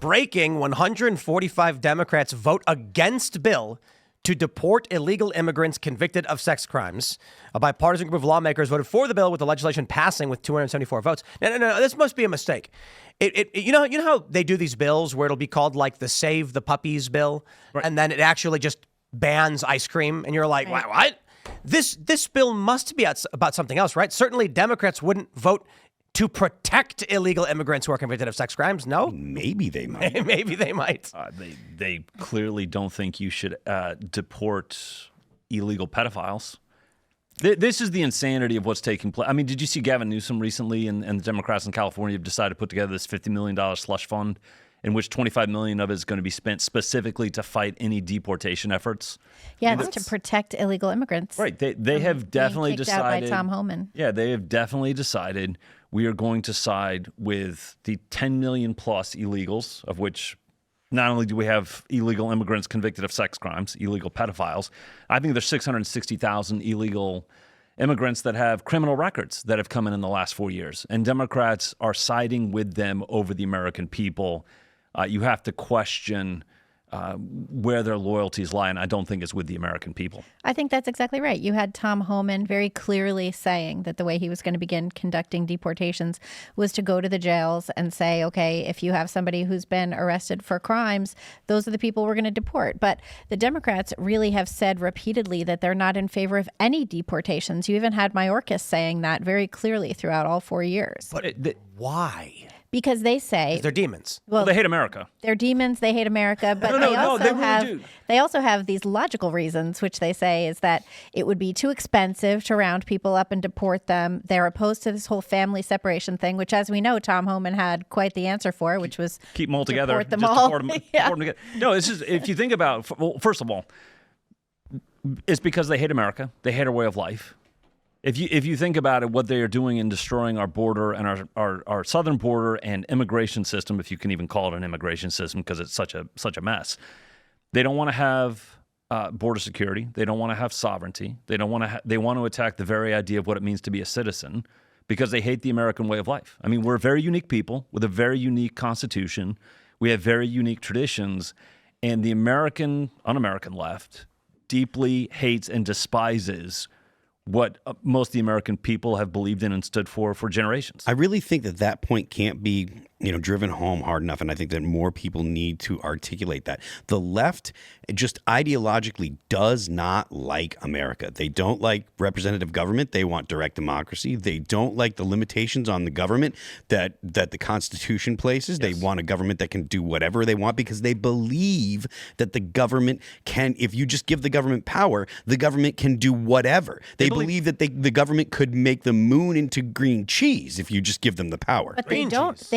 breaking 145 Democrats vote against bill to deport illegal immigrants convicted of sex crimes. A bipartisan group of lawmakers voted for the bill, with the legislation passing with 274 votes. No, this must be a mistake. You know how they do these bills where it'll be called like the Save the Puppies bill, right, and then it actually just bans ice cream, and you're like, right, what? This bill must be about something else, right? Certainly Democrats wouldn't vote to protect illegal immigrants who are convicted of sex crimes, no? Maybe they might. Maybe they might. They clearly don't think you should deport illegal pedophiles. This is the insanity of what's taking place. I mean, did you see Gavin Newsom recently and the Democrats in California have decided to put together this $50 million slush fund in which $25 million of it is going to be spent specifically to fight any deportation efforts? Yeah, it's to protect illegal immigrants. Right. They have definitely decided. Out by Tom Homan. Yeah, they have definitely decided we are going to side with the 10 million plus illegals, of which not only do we have illegal immigrants convicted of sex crimes, illegal pedophiles, I think there's 660,000 illegal immigrants that have criminal records that have come in the last 4 years. And Democrats are siding with them over the American people. You have to question where their loyalties lie, and I don't think it's with the American people. I think that's exactly right. You had Tom Homan very clearly saying that the way he was going to begin conducting deportations was to go to the jails and say, okay, if you have somebody who's been arrested for crimes, those are the people we're going to deport. But the Democrats really have said repeatedly that they're not in favor of any deportations. You even had Mayorkas saying that very clearly throughout all 4 years. But why? Because they say they're demons. Well, they hate America. They're demons. They hate America. But they also have these logical reasons, which they say is that it would be too expensive to round people up and deport them. They're opposed to this whole family separation thing, which, as we know, Tom Homan had quite the answer for, which was keep them all together. Deport them all. Deport them together. No, it's just, if you think about, well, first of all, it's because they hate America. They hate our way of life. If you think about it, what they are doing in destroying our border and our southern border and immigration system, if you can even call it an immigration system, because it's such a mess. They don't want to have border security. They don't want to have sovereignty. They want to attack the very idea of what it means to be a citizen, because they hate the American way of life. I mean, we're a very unique people with a very unique constitution. We have very unique traditions, and the un-American left deeply hates and despises what most of the American people have believed in and stood for generations. I really think that point can't be, driven home hard enough, and I think that more people need to articulate that. The left just ideologically does not like America. They don't like representative government. They want direct democracy. They don't like the limitations on the government that the Constitution places. Yes. They want a government that can do whatever they want, because they believe that the government can, if you just give the government power, the government can do whatever. They believe that the government could make the moon into green cheese if you just give them the power. But they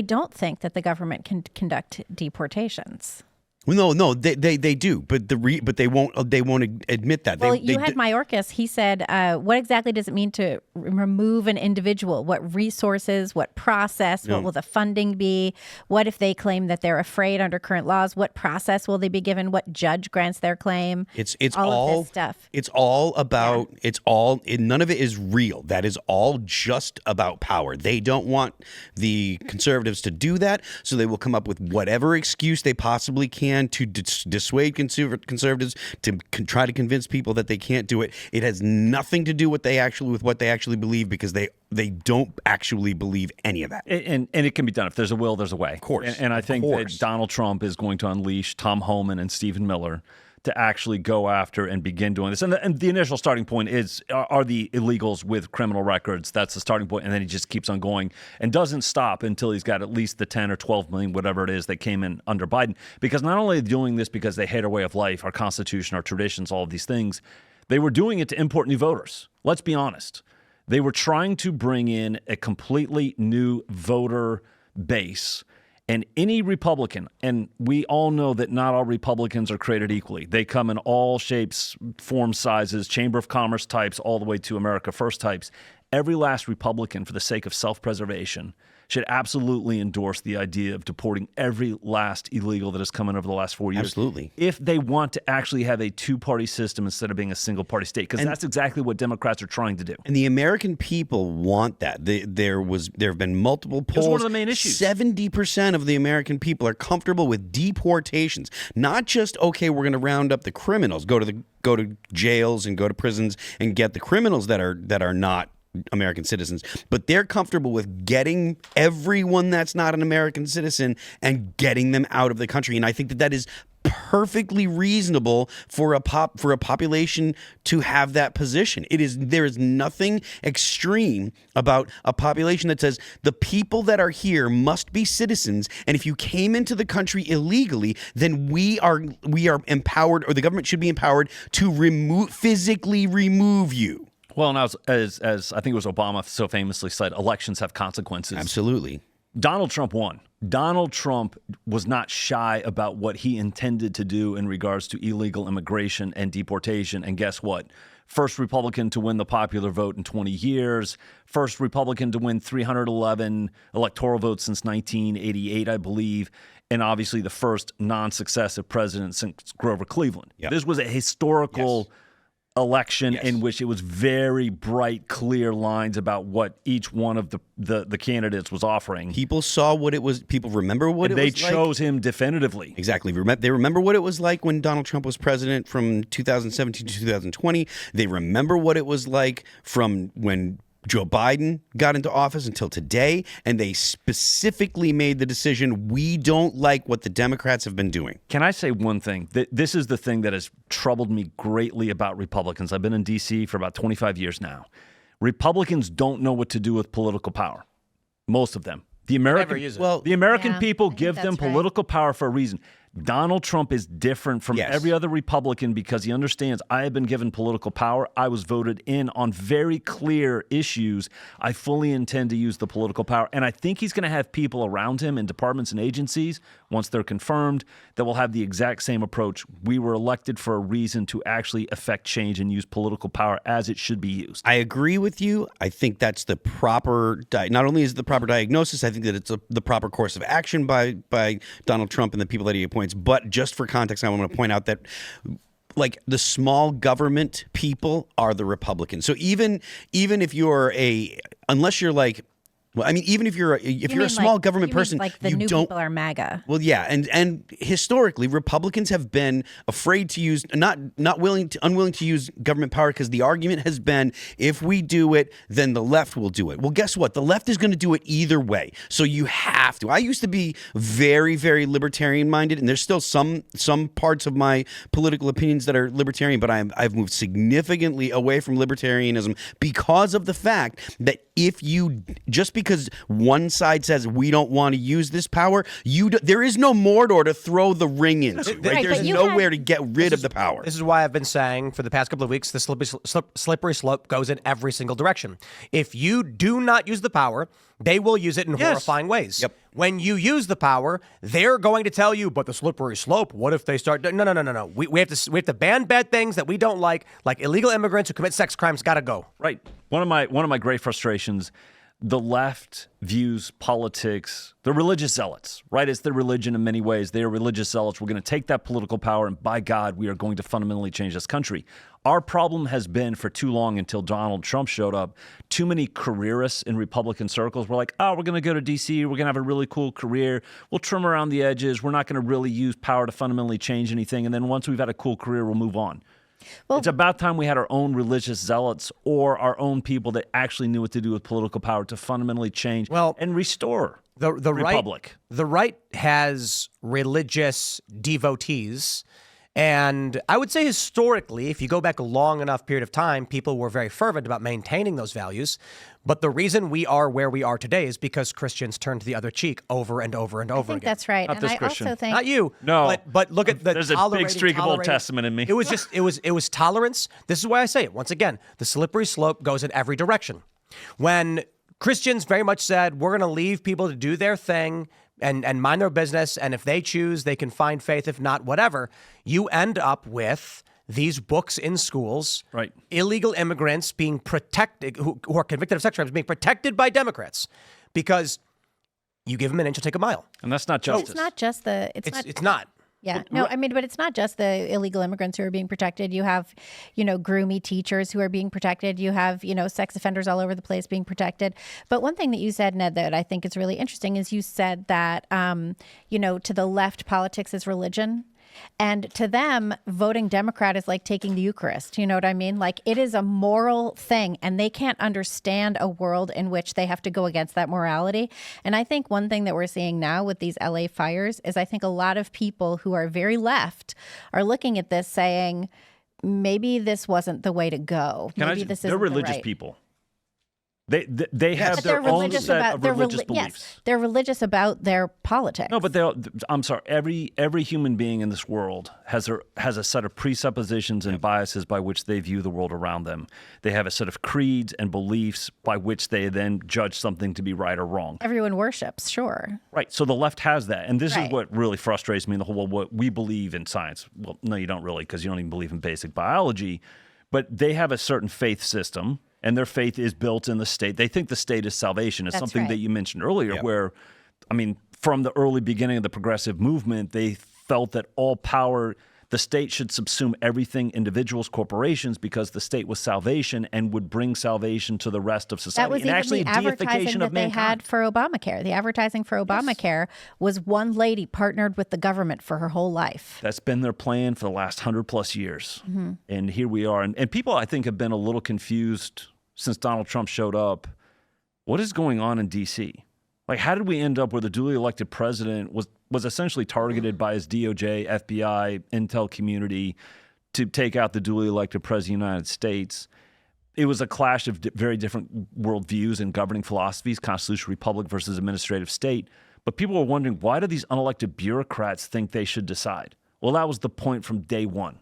don't think that the government can conduct deportations. No, they do, but they won't admit that. Well, you had Mayorkas. He said, "What exactly does it mean to remove an individual? What resources? What process? What will the funding be? What if they claim that they're afraid under current laws? What process will they be given? What judge grants their claim? It's all of this stuff. It's all about. Yeah. It's all. None of it is real. That is all just about power. They don't want the conservatives to do that, so they will come up with whatever excuse they possibly can to dissuade conservatives, to try to convince people that they can't do it. It has nothing to do with what they actually believe, because they don't actually believe any of that. And it can be done. If there's a will, there's a way. Of course. And I think that Donald Trump is going to unleash Tom Homan and Stephen Miller to actually go after and begin doing this. And the initial starting point are the illegals with criminal records. That's the starting point. And then he just keeps on going and doesn't stop until he's got at least the 10 or 12 million, whatever it is, that came in under Biden. Because not only are they doing this because they hate our way of life, our Constitution, our traditions, all of these things, they were doing it to import new voters. Let's be honest. They were trying to bring in a completely new voter base. And any Republican, and we all know that not all Republicans are created equally. They come in all shapes, forms, sizes, Chamber of Commerce types, all the way to America First types. Every last Republican, for the sake of self-preservation, should absolutely endorse the idea of deporting every last illegal that has come in over the last 4 years. Absolutely. If they want to actually have a two-party system instead of being a single-party state, because that's exactly what Democrats are trying to do. And the American people want that. There have been multiple polls. It was one of the main issues. 70% of the American people are comfortable with deportations. Not just, okay, we're going to round up the criminals, go to jails and go to prisons and get the criminals that are not American citizens, but they're comfortable with getting everyone that's not an American citizen and getting them out of the country. And I think that is perfectly reasonable for a population to have that position. There is nothing extreme about a population that says the people that are here must be citizens, and if you came into the country illegally, then we are empowered, or the government should be empowered to physically remove you. Well, and as I think it was Obama so famously said, elections have consequences. Absolutely. Donald Trump won. Donald Trump was not shy about what he intended to do in regards to illegal immigration and deportation. And guess what? First Republican to win the popular vote in 20 years. First Republican to win 311 electoral votes since 1988, I believe. And obviously the first non-successive president since Grover Cleveland. Yep. This was a historical election in which it was very bright, clear lines about what each one of the candidates was offering. People saw what it was. People remember what it was like. They chose him definitively. Exactly. They remember what it was like when Donald Trump was president from 2017 to 2020. They remember what it was like from when Joe Biden got into office until today, and they specifically made the decision, we don't like what the Democrats have been doing. Can I say one thing? This is the thing that has troubled me greatly about Republicans. I've been in D.C. for about 25 years now. Republicans don't know what to do with political power. Most of them. The American people give them political power for a reason. Donald Trump is different from every other Republican because he understands I have been given political power. I was voted in on very clear issues. I fully intend to use the political power. And I think he's going to have people around him in departments and agencies, once they're confirmed, that will have the exact same approach. We were elected for a reason to actually affect change and use political power as it should be used. I agree with you. I think that's the proper, not only is it the proper diagnosis, I think that it's the proper course of action by Donald Trump and the people that he appoints. But just for context, I want to point out that like the small government people are the Republicans. So even if you're unless you're like, well, I mean, even if you're a small government person, like the new people are MAGA. Well, yeah, and historically, Republicans have been afraid to use, unwilling to use government power because the argument has been, if we do it, then the left will do it. Well, guess what? The left is going to do it either way. So you have to. I used to be very, very libertarian minded, and there's still some parts of my political opinions that are libertarian, but I've moved significantly away from libertarianism because of the fact that just because one side says we don't want to use this power, there is no Mordor to throw the ring into. Right? There's nowhere to get rid of the power. This is why I've been saying for the past couple of weeks, the slippery slope goes in every single direction. If you do not use the power, they will use it in horrifying ways. Yep. When you use the power, they're going to tell you, but the slippery slope, what if they start? No. We have to ban bad things that we don't like illegal immigrants who commit sex crimes got to go. Right. One of my great frustrations, the left views politics, they're religious zealots, right? It's their religion in many ways. They are religious zealots. We're going to take that political power, and by God, we are going to fundamentally change this country. Our problem has been for too long, until Donald Trump showed up, too many careerists in Republican circles were like, we're going to go to D.C., we're going to have a really cool career, we'll trim around the edges, we're not going to really use power to fundamentally change anything, and then once we've had a cool career, we'll move on. Well, it's about time we had our own religious zealots or our own people that actually knew what to do with political power to fundamentally change and restore the republic. The right has religious devotees. And I would say historically, if you go back a long enough period of time, people were very fervent about maintaining those values. But the reason we are where we are today is because Christians turned the other cheek over and over and over again. I think that's right. Not and this I Christian. Also think not you. No. But look at the There's a big streak of Old Testament in me. It was tolerance. This is why I say it. Once again, the slippery slope goes in every direction. When Christians very much said, we're going to leave people to do their thing and mind their business, and if they choose, they can find faith. If not, whatever. You end up with these books in schools, right? Illegal immigrants being protected, who are convicted of sex crimes, being protected by Democrats, because You give them an inch, you'll take a mile. And that's not justice. It's not just the. It's not. Yeah. No, I mean, but it's not just the illegal immigrants who are being protected. You have, groomy teachers who are being protected. You have, sex offenders all over the place being protected. But one thing that you said, Ned, that I think is really interesting is you said that, to the left, politics is religion. And to them, voting Democrat is like taking the Eucharist. You know what I mean? Like, it is a moral thing, and they can't understand a world in which they have to go against that morality. And I think one thing that we're seeing now with these LA fires is I think a lot of people who are very left are looking at this saying, maybe this wasn't the way to go. Maybe this isn't they're religious the right. people. They have their own set of religious beliefs. Yes, they're religious about their politics. No, but I'm sorry. Every human being in this world has a set of presuppositions and biases by which they view the world around them. They have a set of creeds and beliefs by which they then judge something to be right or wrong. Everyone worships, sure. Right. So the left has that, and this Right. is what really frustrates me in the whole. Well, what we believe in science. Well, no, you don't really, because you don't even believe in basic biology. But they have a certain faith system. And their faith is built in the state. They think the state is salvation. It's That's something right. that you mentioned earlier where, from the early beginning of the progressive movement, they felt that all power, the state should subsume everything, individuals, corporations, because the state was salvation and would bring salvation to the rest of society. That was and even actually the a deification advertising of that they mankind. had for Obamacare. The advertising for Obamacare was one lady partnered with the government for her whole life. That's been their plan for the last 100+ years. Mm-hmm. And here we are. And people, I think, have been a little confused since Donald Trump showed up. What is going on in D.C.? Like, how did we end up where the duly elected president was essentially targeted by his DOJ, FBI, intel community to take out the duly elected president of the United States? It was a clash of very different worldviews and governing philosophies, constitutional republic versus administrative state. But people were wondering, why do these unelected bureaucrats think they should decide? Well, that was the point from day one.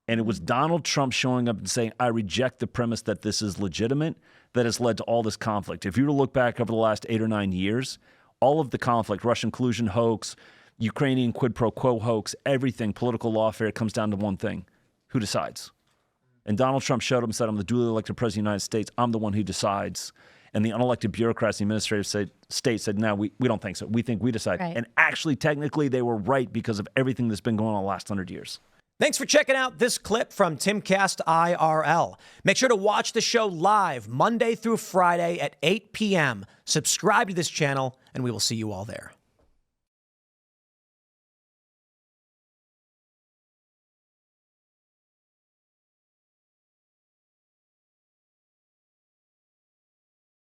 And it was Donald Trump showing up and saying, I reject the premise that this is legitimate, that has led to all this conflict. If you were to look back over the last 8 or 9 years, all of the conflict, Russian collusion hoax, Ukrainian quid pro quo hoax, everything, political lawfare, it comes down to one thing. Who decides? And Donald Trump showed up and said, I'm the duly elected president of the United States. I'm the one who decides. And the unelected bureaucrats, the administrative state said, no, we don't think so. We think we decide. Right. And actually, technically, they were right because of everything that's been going on the last 100 years. Thanks for checking out this clip from Timcast IRL. Make sure to watch the show live Monday through Friday at 8 p.m. Subscribe to this channel, and we will see you all there.